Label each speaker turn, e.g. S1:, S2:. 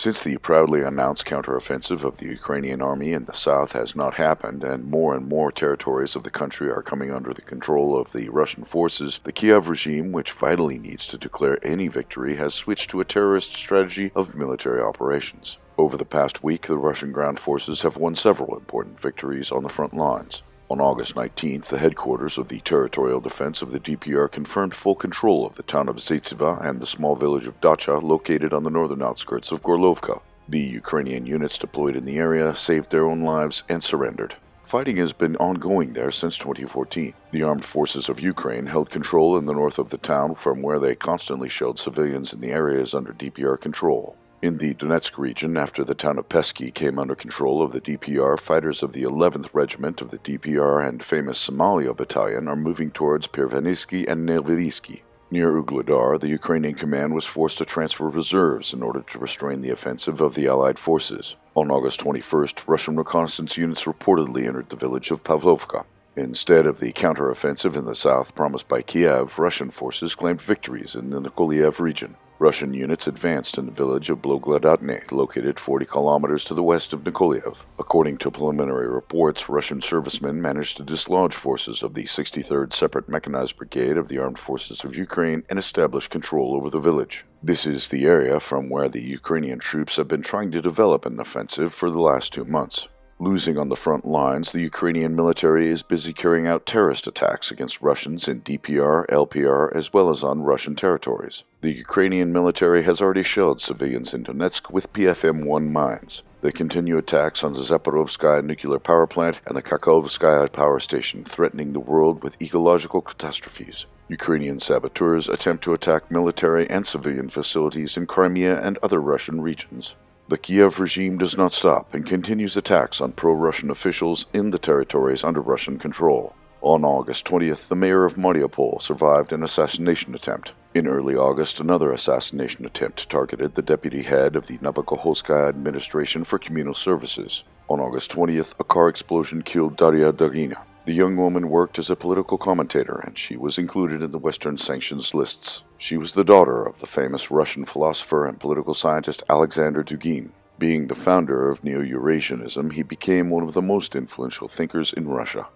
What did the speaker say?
S1: Since the proudly announced counteroffensive of the Ukrainian Army in the south has not happened and more territories of the country are coming under the control of the Russian forces, the Kiev regime, which vitally needs to declare any victory, has switched to a terrorist strategy of military operations. Over the past week, the Russian ground forces have won several important victories on the front lines. On August 19th, the headquarters of the territorial defense of the DPR confirmed full control of the town of Zaitsevo and the small village of Dacha located on the northern outskirts of Gorlovka. The Ukrainian units deployed in the area saved their own lives and surrendered. Fighting has been ongoing there since 2014. The armed forces of Ukraine held control in the north of the town, from where they constantly shelled civilians in the areas under DPR control. In the Donetsk region, after the town of Pesky came under control of the DPR, fighters of the 11th Regiment of the DPR and famous Somalia Battalion are moving towards Pervanivsky and Neverisky. Near Ugledar, the Ukrainian command was forced to transfer reserves in order to restrain the offensive of the Allied forces. On August 21st, Russian reconnaissance units reportedly entered the village of Pavlovka. Instead of the counteroffensive in the south promised by Kiev, Russian forces claimed victories in the Nikolaev region. Russian units advanced in the village of Blogladatne, located 40 kilometers to the west of Nikolaev. According to preliminary reports, Russian servicemen managed to dislodge forces of the 63rd Separate Mechanized Brigade of the Armed Forces of Ukraine and establish control over the village. This is the area from where the Ukrainian troops have been trying to develop an offensive for the last 2 months. Losing on the front lines, the Ukrainian military is busy carrying out terrorist attacks against Russians in DPR, LPR, as well as on Russian territories. The Ukrainian military has already shelled civilians in Donetsk with PFM-1 mines. They continue attacks on the Zaporizhzhia nuclear power plant and the Kakhovskaya power station, threatening the world with ecological catastrophes. Ukrainian saboteurs attempt to attack military and civilian facilities in Crimea and other Russian regions. The Kiev regime does not stop and continues attacks on pro-Russian officials in the territories under Russian control. On August 20th, the mayor of Mariupol survived an assassination attempt. In early August, another assassination attempt targeted the deputy head of the Novokhovskaya administration for communal services. On August 20th, a car explosion killed Daria Dagina. The young woman worked as a political commentator, and she was included in the Western sanctions lists. She was the daughter of the famous Russian philosopher and political scientist Alexander Dugin. Being the founder of Neo-Eurasianism, he became one of the most influential thinkers in Russia.